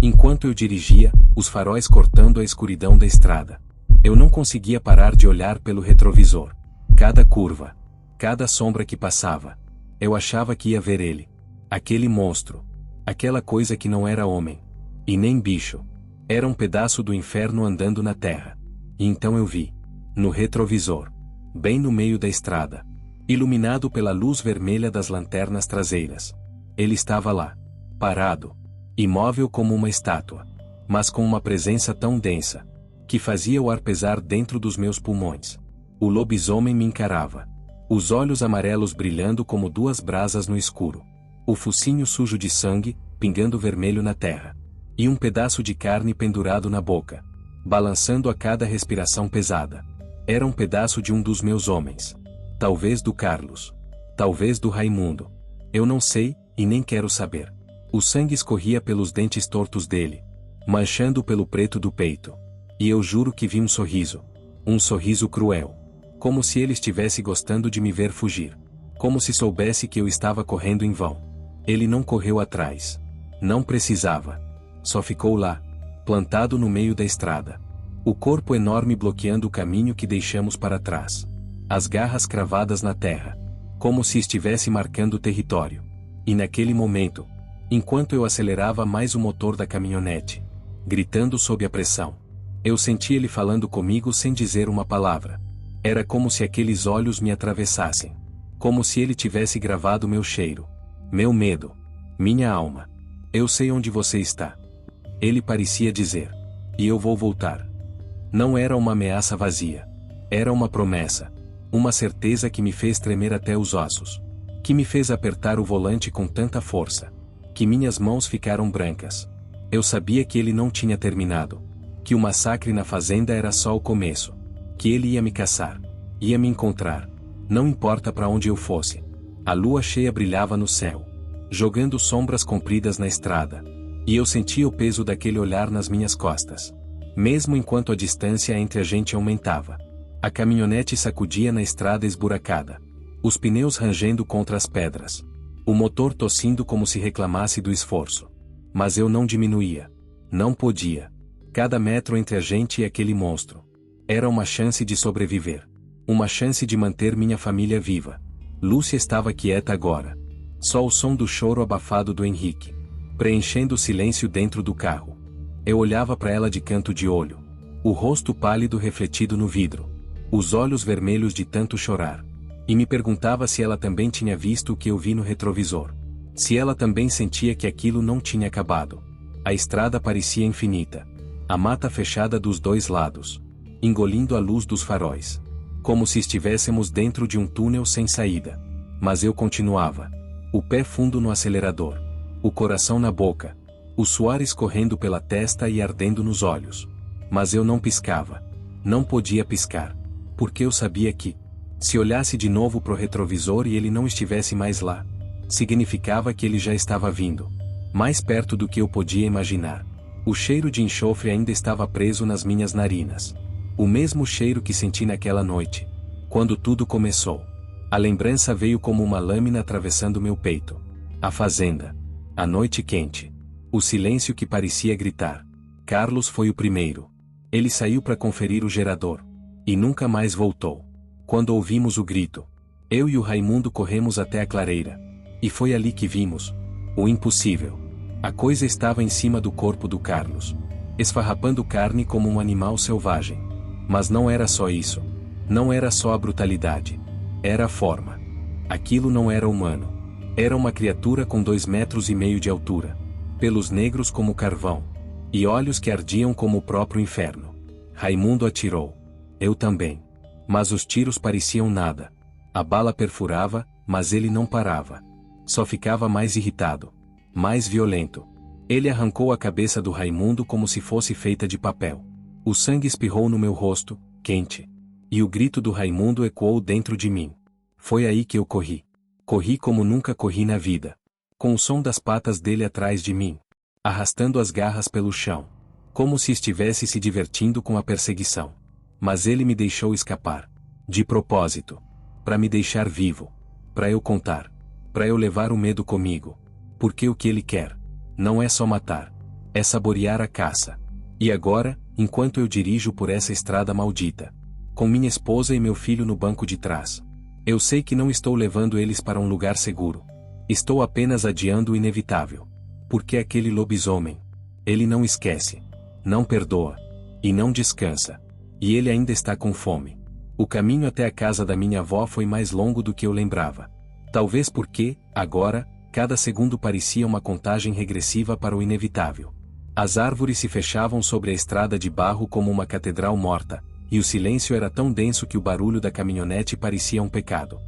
Enquanto eu dirigia, os faróis cortando a escuridão da estrada. Eu não conseguia parar de olhar pelo retrovisor. Cada curva, cada sombra que passava. Eu achava que ia ver ele. Aquele monstro. Aquela coisa que não era homem. E nem bicho. Era um pedaço do inferno andando na terra. E então eu vi. No retrovisor. Bem no meio da estrada. Iluminado pela luz vermelha das lanternas traseiras. Ele estava lá. Parado. Imóvel como uma estátua. Mas com uma presença tão densa. Que fazia o ar pesar dentro dos meus pulmões. O lobisomem me encarava. Os olhos amarelos brilhando como duas brasas no escuro. O focinho sujo de sangue, pingando vermelho na terra. E um pedaço de carne pendurado na boca. Balançando a cada respiração pesada. Era um pedaço de um dos meus homens. Talvez do Carlos. Talvez do Raimundo. Eu não sei, e nem quero saber. O sangue escorria pelos dentes tortos dele. Manchando pelo preto do peito. E eu juro que vi um sorriso. Um sorriso cruel. Como se ele estivesse gostando de me ver fugir. Como se soubesse que eu estava correndo em vão. Ele não correu atrás. Não precisava. Só ficou lá. Plantado no meio da estrada. O corpo enorme bloqueando o caminho que deixamos para trás. As garras cravadas na terra. Como se estivesse marcando território. E naquele momento, enquanto eu acelerava mais o motor da caminhonete, gritando sob a pressão, eu senti ele falando comigo sem dizer uma palavra. Era como se aqueles olhos me atravessassem. Como se ele tivesse gravado meu cheiro. Meu medo. Minha alma. Eu sei onde você está. Ele parecia dizer. E eu vou voltar. Não era uma ameaça vazia. Era uma promessa. Uma certeza que me fez tremer até os ossos. Que me fez apertar o volante com tanta força. Que minhas mãos ficaram brancas. Eu sabia que ele não tinha terminado. Que o massacre na fazenda era só o começo. Que ele ia me caçar. Ia me encontrar. Não importa para onde eu fosse. A lua cheia brilhava no céu. Jogando sombras compridas na estrada. E eu sentia o peso daquele olhar nas minhas costas. Mesmo enquanto a distância entre a gente aumentava. A caminhonete sacudia na estrada esburacada. Os pneus rangendo contra as pedras. O motor tossindo como se reclamasse do esforço. Mas eu não diminuía. Não podia. Cada metro entre a gente e aquele monstro. Era uma chance de sobreviver. Uma chance de manter minha família viva. Lúcia estava quieta agora. Só o som do choro abafado do Henrique. Preenchendo o silêncio dentro do carro. Eu olhava para ela de canto de olho. O rosto pálido refletido no vidro. Os olhos vermelhos de tanto chorar. E me perguntava se ela também tinha visto o que eu vi no retrovisor. Se ela também sentia que aquilo não tinha acabado. A estrada parecia infinita. A mata fechada dos dois lados. Engolindo a luz dos faróis. Como se estivéssemos dentro de um túnel sem saída. Mas eu continuava. O pé fundo no acelerador. O coração na boca. O suor escorrendo pela testa e ardendo nos olhos. Mas eu não piscava. Não podia piscar. Porque eu sabia que, se olhasse de novo pro retrovisor e ele não estivesse mais lá, significava que ele já estava vindo. Mais perto do que eu podia imaginar. O cheiro de enxofre ainda estava preso nas minhas narinas. O mesmo cheiro que senti naquela noite. Quando tudo começou. A lembrança veio como uma lâmina atravessando meu peito. A fazenda. A noite quente. O silêncio que parecia gritar. Carlos foi o primeiro. Ele saiu para conferir o gerador. E nunca mais voltou. Quando ouvimos o grito, eu e o Raimundo corremos até a clareira. E foi ali que vimos o impossível. A coisa estava em cima do corpo do Carlos, esfarrapando carne como um animal selvagem. Mas não era só isso. Não era só a brutalidade. Era a forma. Aquilo não era humano. Era uma criatura com 2,5 metros de altura. Pelos negros como carvão. E olhos que ardiam como o próprio inferno. Raimundo atirou. Eu também. Mas os tiros pareciam nada. A bala perfurava, mas ele não parava. Só ficava mais irritado. Mais violento. Ele arrancou a cabeça do Raimundo como se fosse feita de papel. O sangue espirrou no meu rosto, quente. E o grito do Raimundo ecoou dentro de mim. Foi aí que eu corri. Corri como nunca corri na vida. Com o som das patas dele atrás de mim. Arrastando as garras pelo chão. Como se estivesse se divertindo com a perseguição. Mas ele me deixou escapar. De propósito. Para me deixar vivo. Para eu contar. Para eu levar o medo comigo. Porque o que ele quer não é só matar. É saborear a caça. E agora, enquanto eu dirijo por essa estrada maldita, com minha esposa e meu filho no banco de trás, eu sei que não estou levando eles para um lugar seguro. Estou apenas adiando o inevitável. Porque aquele lobisomem, ele não esquece, não perdoa, e não descansa. E ele ainda está com fome. O caminho até a casa da minha avó foi mais longo do que eu lembrava. Talvez porque, agora, cada segundo parecia uma contagem regressiva para o inevitável. As árvores se fechavam sobre a estrada de barro como uma catedral morta, e o silêncio era tão denso que o barulho da caminhonete parecia um pecado.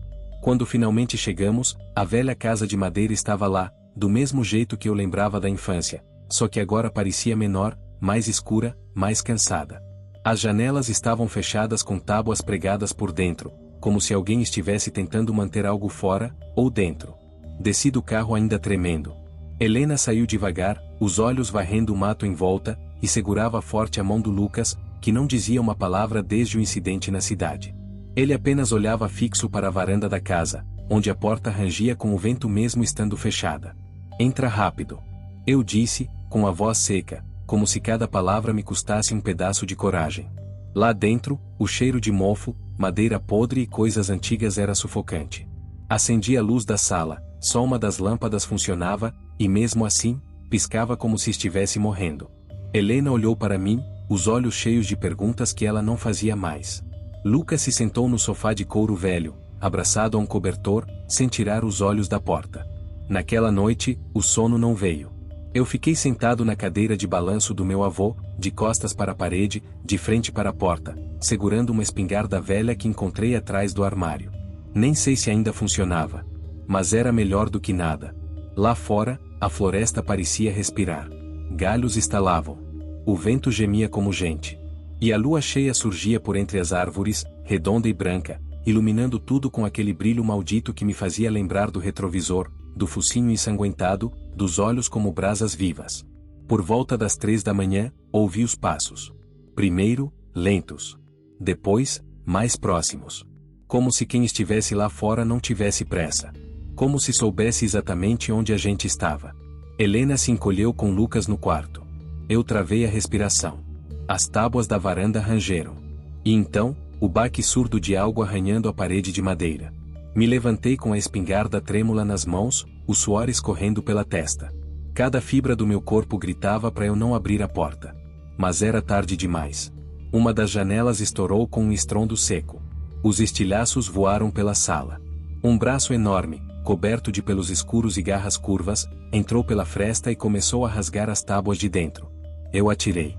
Quando finalmente chegamos, a velha casa de madeira estava lá, do mesmo jeito que eu lembrava da infância, só que agora parecia menor, mais escura, mais cansada. As janelas estavam fechadas com tábuas pregadas por dentro, como se alguém estivesse tentando manter algo fora, ou dentro. Desci do carro ainda tremendo. Helena saiu devagar, os olhos varrendo o mato em volta, e segurava forte a mão do Lucas, que não dizia uma palavra desde o incidente na cidade. Ele apenas olhava fixo para a varanda da casa, onde a porta rangia com o vento mesmo estando fechada. Entra rápido. Eu disse, com a voz seca, como se cada palavra me custasse um pedaço de coragem. Lá dentro, o cheiro de mofo, madeira podre e coisas antigas era sufocante. Acendi a luz da sala, só uma das lâmpadas funcionava, e mesmo assim, piscava como se estivesse morrendo. Helena olhou para mim, os olhos cheios de perguntas que ela não fazia mais. Lucas se sentou no sofá de couro velho, abraçado a um cobertor, sem tirar os olhos da porta. Naquela noite, o sono não veio. Eu fiquei sentado na cadeira de balanço do meu avô, de costas para a parede, de frente para a porta, segurando uma espingarda velha que encontrei atrás do armário. Nem sei se ainda funcionava. Mas era melhor do que nada. Lá fora, a floresta parecia respirar. Galhos estalavam. O vento gemia como gente. E a lua cheia surgia por entre as árvores, redonda e branca, iluminando tudo com aquele brilho maldito que me fazia lembrar do retrovisor, do focinho ensanguentado, dos olhos como brasas vivas. Por volta das 3 da manhã, ouvi os passos. Primeiro, lentos. Depois, mais próximos. Como se quem estivesse lá fora não tivesse pressa. Como se soubesse exatamente onde a gente estava. Helena se encolheu com Lucas no quarto. Eu travei a respiração. As tábuas da varanda rangeram. E então, o baque surdo de algo arranhando a parede de madeira. Me levantei com a espingarda trêmula nas mãos, o suor escorrendo pela testa. Cada fibra do meu corpo gritava para eu não abrir a porta. Mas era tarde demais. Uma das janelas estourou com um estrondo seco. Os estilhaços voaram pela sala. Um braço enorme, coberto de pelos escuros e garras curvas, entrou pela fresta e começou a rasgar as tábuas de dentro. Eu atirei.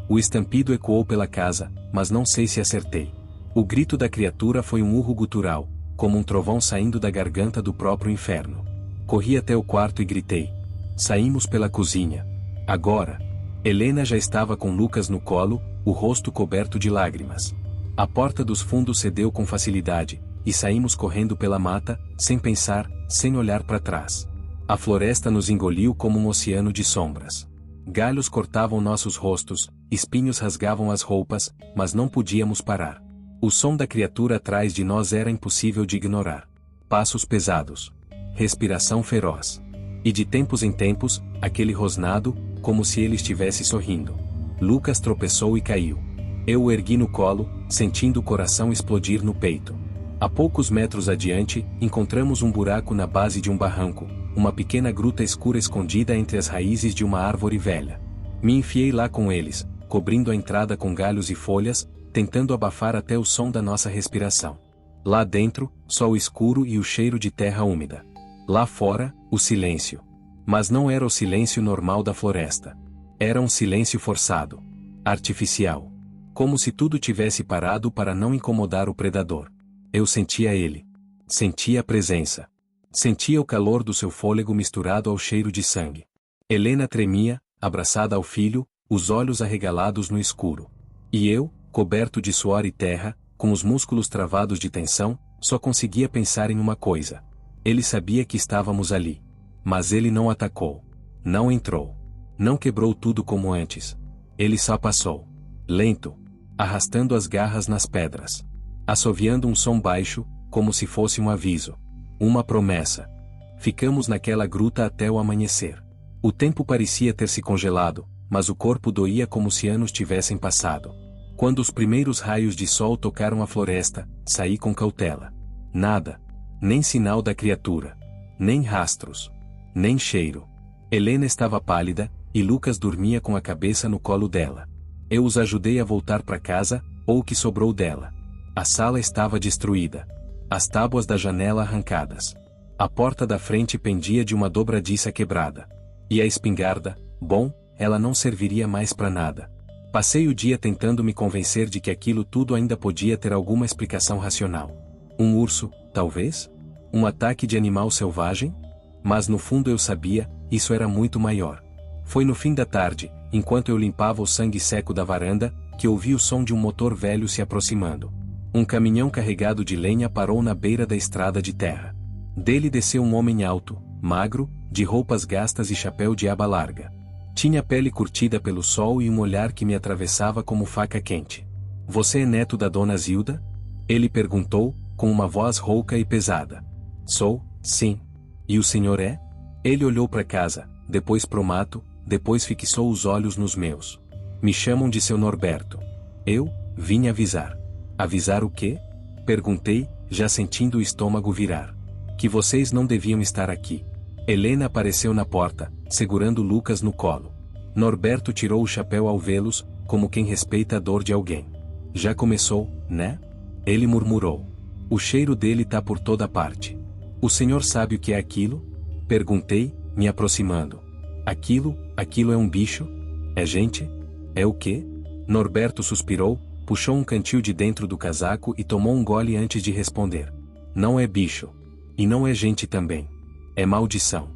O estampido ecoou pela casa, mas não sei se acertei. O grito da criatura foi um urro gutural, como um trovão saindo da garganta do próprio inferno. Corri até o quarto e gritei. Saímos pela cozinha. Agora. Helena já estava com Lucas no colo, o rosto coberto de lágrimas. A porta dos fundos cedeu com facilidade, e saímos correndo pela mata, sem pensar, sem olhar para trás. A floresta nos engoliu como um oceano de sombras. Galhos cortavam nossos rostos, espinhos rasgavam as roupas, mas não podíamos parar. O som da criatura atrás de nós era impossível de ignorar. Passos pesados. Respiração feroz. E de tempos em tempos, aquele rosnado, como se ele estivesse sorrindo. Lucas tropeçou e caiu. Eu o ergui no colo, sentindo o coração explodir no peito. A poucos metros adiante, encontramos um buraco na base de um barranco, uma pequena gruta escura escondida entre as raízes de uma árvore velha. Me enfiei lá com eles, cobrindo a entrada com galhos e folhas, tentando abafar até o som da nossa respiração. Lá dentro, só o escuro e o cheiro de terra úmida. Lá fora, o silêncio. Mas não era o silêncio normal da floresta. Era um silêncio forçado. Artificial. Como se tudo tivesse parado para não incomodar o predador. Eu sentia ele. Sentia a presença. Sentia o calor do seu fôlego misturado ao cheiro de sangue. Helena tremia, abraçada ao filho, os olhos arregalados no escuro. E eu, coberto de suor e terra, com os músculos travados de tensão, só conseguia pensar em uma coisa. Ele sabia que estávamos ali. Mas ele não atacou. Não entrou. Não quebrou tudo como antes. Ele só passou. Lento. Arrastando as garras nas pedras. Assoviando um som baixo, como se fosse um aviso. Uma promessa. Ficamos naquela gruta até o amanhecer. O tempo parecia ter se congelado, mas o corpo doía como se anos tivessem passado. Quando os primeiros raios de sol tocaram a floresta, saí com cautela. Nada. Nem sinal da criatura. Nem rastros. Nem cheiro. Helena estava pálida, e Lucas dormia com a cabeça no colo dela. Eu os ajudei a voltar para casa, ou o que sobrou dela. A sala estava destruída. As tábuas da janela arrancadas. A porta da frente pendia de uma dobradiça quebrada. E a espingarda, bom, ela não serviria mais para nada. Passei o dia tentando me convencer de que aquilo tudo ainda podia ter alguma explicação racional. Um urso, talvez? Um ataque de animal selvagem? Mas no fundo eu sabia, isso era muito maior. Foi no fim da tarde, enquanto eu limpava o sangue seco da varanda, que ouvi o som de um motor velho se aproximando. Um caminhão carregado de lenha parou na beira da estrada de terra. Dele desceu um homem alto, magro, de roupas gastas e chapéu de aba larga. Tinha a pele curtida pelo sol e um olhar que me atravessava como faca quente. Você é neto da dona Zilda? Ele perguntou, com uma voz rouca e pesada. Sou, sim. E o senhor é? Ele olhou para casa, depois pro mato, depois fixou os olhos nos meus. Me chamam de seu Norberto. Eu, vim avisar. Avisar o quê? Perguntei, já sentindo o estômago virar. Que vocês não deviam estar aqui. Helena apareceu na porta, segurando Lucas no colo. Norberto tirou o chapéu ao vê-los, como quem respeita a dor de alguém. Já começou, né? Ele murmurou. O cheiro dele tá por toda parte. O senhor sabe o que é aquilo? Perguntei, me aproximando. Aquilo é um bicho? É gente? É o quê? Norberto suspirou, puxou um cantil de dentro do casaco e tomou um gole antes de responder. Não é bicho. E não é gente também. É maldição.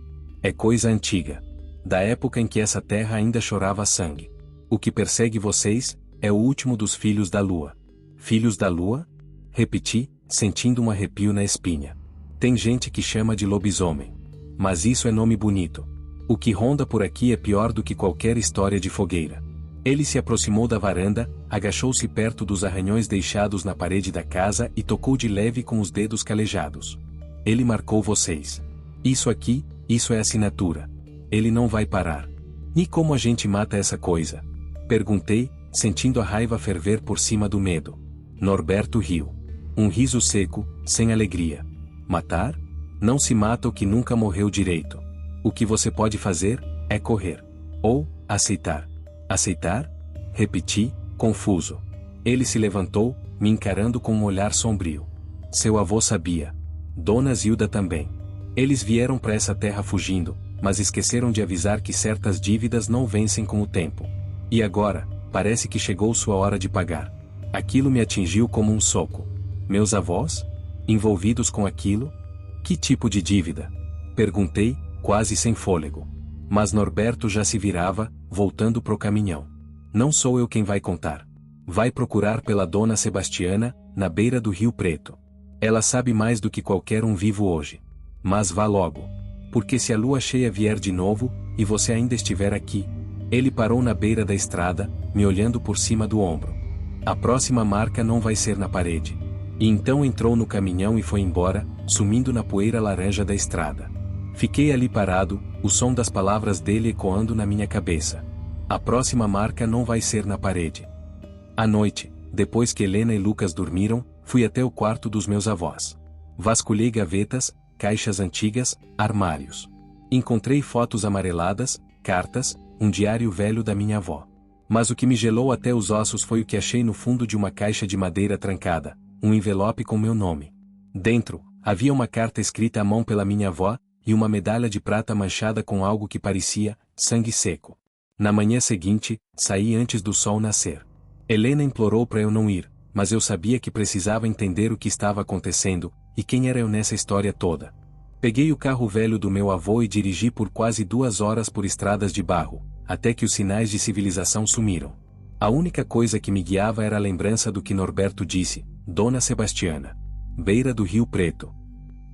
É coisa antiga. Da época em que essa terra ainda chorava sangue. O que persegue vocês, é o último dos filhos da lua. Filhos da lua? Repeti, sentindo um arrepio na espinha. Tem gente que chama de lobisomem. Mas isso é nome bonito. O que ronda por aqui é pior do que qualquer história de fogueira. Ele se aproximou da varanda, agachou-se perto dos arranhões deixados na parede da casa e tocou de leve com os dedos calejados. Ele marcou vocês. Isso aqui, isso é assinatura. Ele não vai parar. E como a gente mata essa coisa? Perguntei, sentindo a raiva ferver por cima do medo. Norberto riu. Um riso seco, sem alegria. Matar? Não se mata o que nunca morreu direito. O que você pode fazer, é correr. Ou, aceitar. Aceitar? Repeti, confuso. Ele se levantou, me encarando com um olhar sombrio. Seu avô sabia. Dona Zilda também. Eles vieram para essa terra fugindo, mas esqueceram de avisar que certas dívidas não vencem com o tempo. E agora, parece que chegou sua hora de pagar. Aquilo me atingiu como um soco. Meus avós? Envolvidos com aquilo? Que tipo de dívida? Perguntei, quase sem fôlego. Mas Norberto já se virava, voltando pro caminhão. Não sou eu quem vai contar. Vai procurar pela dona Sebastiana, na beira do Rio Preto. Ela sabe mais do que qualquer um vivo hoje. Mas vá logo. Porque se a lua cheia vier de novo, e você ainda estiver aqui... Ele parou na beira da estrada, me olhando por cima do ombro. A próxima marca não vai ser na parede. E então entrou no caminhão e foi embora, sumindo na poeira laranja da estrada. Fiquei ali parado, o som das palavras dele ecoando na minha cabeça. A próxima marca não vai ser na parede. À noite, depois que Helena e Lucas dormiram, fui até o quarto dos meus avós. Vasculhei gavetas, caixas antigas, armários. Encontrei fotos amareladas, cartas, um diário velho da minha avó. Mas o que me gelou até os ossos foi o que achei no fundo de uma caixa de madeira trancada, um envelope com meu nome. Dentro, havia uma carta escrita à mão pela minha avó, e uma medalha de prata manchada com algo que parecia sangue seco. Na manhã seguinte, saí antes do sol nascer. Helena implorou para eu não ir, mas eu sabia que precisava entender o que estava acontecendo, e quem era eu nessa história toda. Peguei o carro velho do meu avô e dirigi por quase 2 horas por estradas de barro, até que os sinais de civilização sumiram. A única coisa que me guiava era a lembrança do que Norberto disse, Dona Sebastiana. Beira do Rio Preto.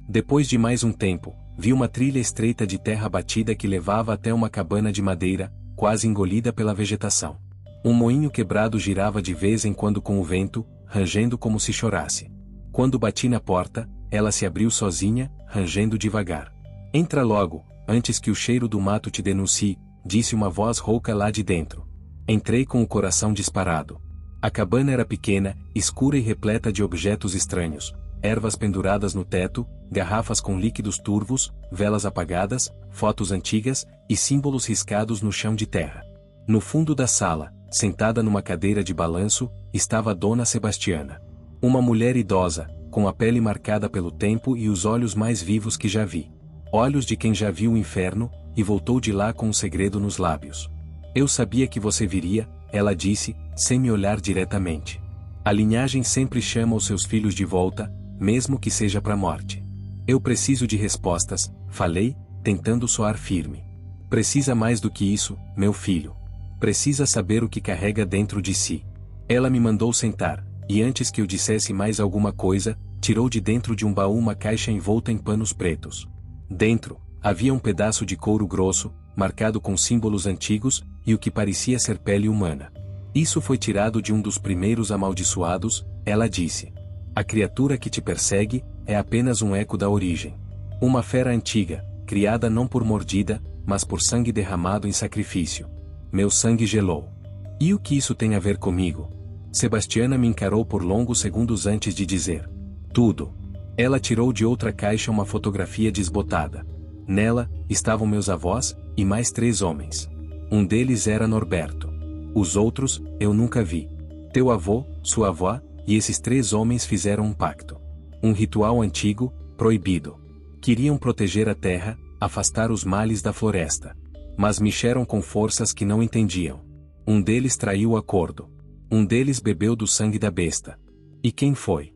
Depois de mais um tempo, vi uma trilha estreita de terra batida que levava até uma cabana de madeira, quase engolida pela vegetação. Um moinho quebrado girava de vez em quando com o vento, rangendo como se chorasse. Quando bati na porta, ela se abriu sozinha, rangendo devagar. Entra logo, antes que o cheiro do mato te denuncie, disse uma voz rouca lá de dentro. Entrei com o coração disparado. A cabana era pequena, escura e repleta de objetos estranhos, ervas penduradas no teto, garrafas com líquidos turvos, velas apagadas, fotos antigas e símbolos riscados no chão de terra. No fundo da sala, sentada numa cadeira de balanço, estava Dona Sebastiana. Uma mulher idosa, com a pele marcada pelo tempo e os olhos mais vivos que já vi. Olhos de quem já viu o inferno, e voltou de lá com um segredo nos lábios. Eu sabia que você viria, ela disse, sem me olhar diretamente. A linhagem sempre chama os seus filhos de volta, mesmo que seja para a morte. Eu preciso de respostas, falei, tentando soar firme. Precisa mais do que isso, meu filho. Precisa saber o que carrega dentro de si. Ela me mandou sentar, e antes que eu dissesse mais alguma coisa, tirou de dentro de um baú uma caixa envolta em panos pretos. Dentro, havia um pedaço de couro grosso, marcado com símbolos antigos, e o que parecia ser pele humana. Isso foi tirado de um dos primeiros amaldiçoados, ela disse. A criatura que te persegue, é apenas um eco da origem. Uma fera antiga, criada não por mordida, mas por sangue derramado em sacrifício. Meu sangue gelou. E o que isso tem a ver comigo? Sebastiana me encarou por longos segundos antes de dizer. Tudo. Ela tirou de outra caixa uma fotografia desbotada. Nela, estavam meus avós, e mais 3 homens. Um deles era Norberto. Os outros, eu nunca vi. Teu avô, sua avó, e esses 3 homens fizeram um pacto. Um ritual antigo, proibido. Queriam proteger a terra, afastar os males da floresta. Mas mexeram com forças que não entendiam. Um deles traiu o acordo. Um deles bebeu do sangue da besta. E quem foi?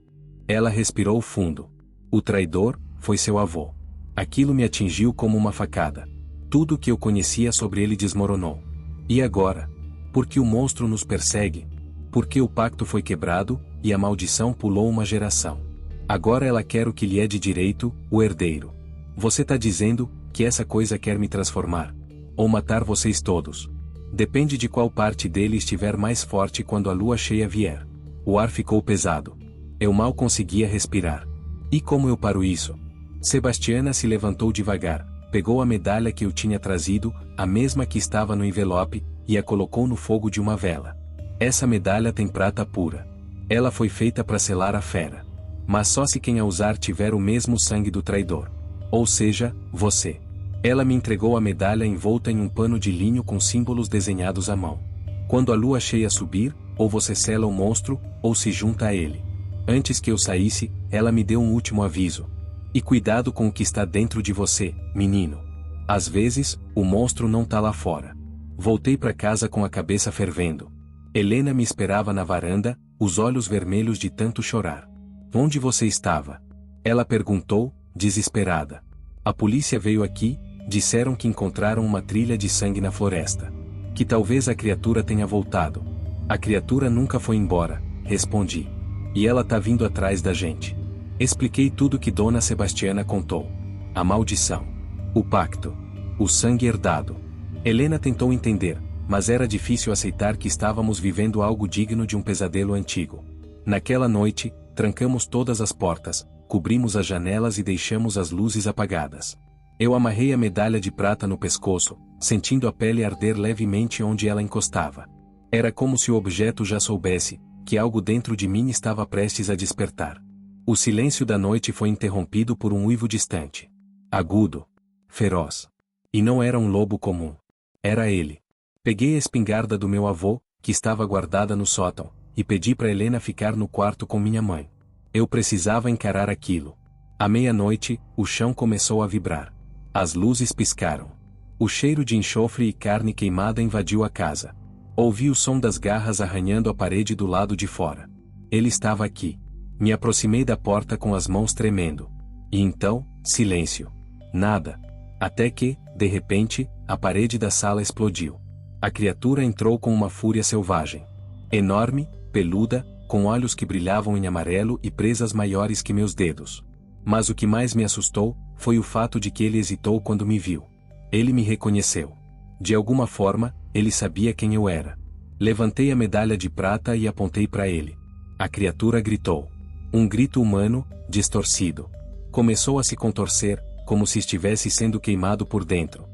Ela respirou fundo. O traidor, foi seu avô. Aquilo me atingiu como uma facada. Tudo o que eu conhecia sobre ele desmoronou. E agora? Por que o monstro nos persegue? Porque o pacto foi quebrado, e a maldição pulou uma geração. Agora ela quer o que lhe é de direito, o herdeiro. Você tá dizendo, que essa coisa quer me transformar? Ou matar vocês todos? Depende de qual parte dele estiver mais forte quando a lua cheia vier. O ar ficou pesado. Eu mal conseguia respirar. E como eu paro isso? Sebastiana se levantou devagar, pegou a medalha que eu tinha trazido, a mesma que estava no envelope, e a colocou no fogo de uma vela. Essa medalha tem prata pura. Ela foi feita para selar a fera. Mas só se quem a usar tiver o mesmo sangue do traidor. Ou seja, você. Ela me entregou a medalha envolta em um pano de linho com símbolos desenhados à mão. Quando a lua cheia subir, ou você sela o monstro, ou se junta a ele. Antes que eu saísse, ela me deu um último aviso. E cuidado com o que está dentro de você, menino. Às vezes, o monstro não tá lá fora. Voltei para casa com a cabeça fervendo. Helena me esperava na varanda, os olhos vermelhos de tanto chorar. Onde você estava? Ela perguntou, desesperada. A polícia veio aqui, disseram que encontraram uma trilha de sangue na floresta. Que talvez a criatura tenha voltado. A criatura nunca foi embora, respondi. E ela tá vindo atrás da gente. Expliquei tudo que Dona Sebastiana contou. A maldição. O pacto. O sangue herdado. Helena tentou entender, mas era difícil aceitar que estávamos vivendo algo digno de um pesadelo antigo. Naquela noite, trancamos todas as portas, cobrimos as janelas e deixamos as luzes apagadas. Eu amarrei a medalha de prata no pescoço, sentindo a pele arder levemente onde ela encostava. Era como se o objeto já soubesse que algo dentro de mim estava prestes a despertar. O silêncio da noite foi interrompido por um uivo distante. Agudo. Feroz. E não era um lobo comum. Era ele. Peguei a espingarda do meu avô, que estava guardada no sótão, e pedi para Helena ficar no quarto com minha mãe. Eu precisava encarar aquilo. À meia-noite, o chão começou a vibrar. As luzes piscaram. O cheiro de enxofre e carne queimada invadiu a casa. Ouvi o som das garras arranhando a parede do lado de fora. Ele estava aqui. Me aproximei da porta com as mãos tremendo. E então, silêncio. Nada. Até que, de repente, a parede da sala explodiu. A criatura entrou com uma fúria selvagem. Enorme, peluda, com olhos que brilhavam em amarelo e presas maiores que meus dedos. Mas o que mais me assustou, foi o fato de que ele hesitou quando me viu. Ele me reconheceu. De alguma forma, ele sabia quem eu era. Levantei a medalha de prata e apontei para ele. A criatura gritou. Um grito humano, distorcido. Começou a se contorcer, como se estivesse sendo queimado por dentro.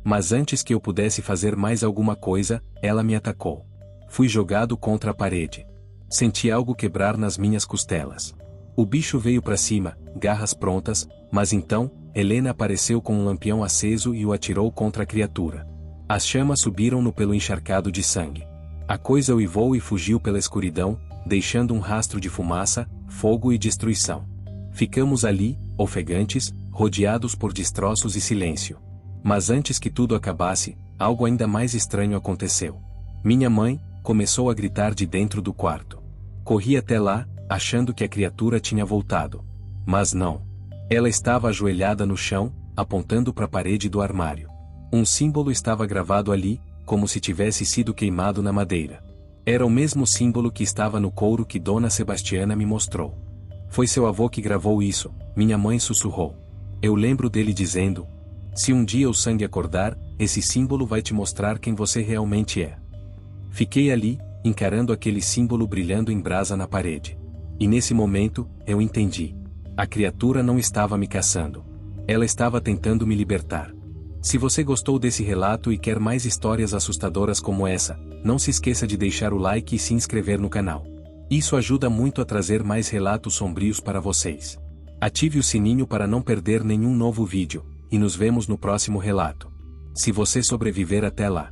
Mas antes que eu pudesse fazer mais alguma coisa, ela me atacou. Fui jogado contra a parede. Senti algo quebrar nas minhas costelas. O bicho veio para cima, garras prontas, mas então, Helena apareceu com um lampião aceso e o atirou contra a criatura. As chamas subiram-no pelo encharcado de sangue. A coisa uivou e fugiu pela escuridão, deixando um rastro de fumaça, fogo e destruição. Ficamos ali, ofegantes, rodeados por destroços e silêncio. Mas antes que tudo acabasse, algo ainda mais estranho aconteceu. Minha mãe começou a gritar de dentro do quarto. Corri até lá, achando que a criatura tinha voltado. Mas não. Ela estava ajoelhada no chão, apontando para a parede do armário. Um símbolo estava gravado ali, como se tivesse sido queimado na madeira. Era o mesmo símbolo que estava no couro que Dona Sebastiana me mostrou. Foi seu avô que gravou isso, minha mãe sussurrou. Eu lembro dele dizendo: se um dia o sangue acordar, esse símbolo vai te mostrar quem você realmente é. Fiquei ali, encarando aquele símbolo brilhando em brasa na parede. E nesse momento, eu entendi. A criatura não estava me caçando. Ela estava tentando me libertar. Se você gostou desse relato e quer mais histórias assustadoras como essa, não se esqueça de deixar o like e se inscrever no canal. Isso ajuda muito a trazer mais relatos sombrios para vocês. Ative o sininho para não perder nenhum novo vídeo, e nos vemos no próximo relato. Se você sobreviver até lá.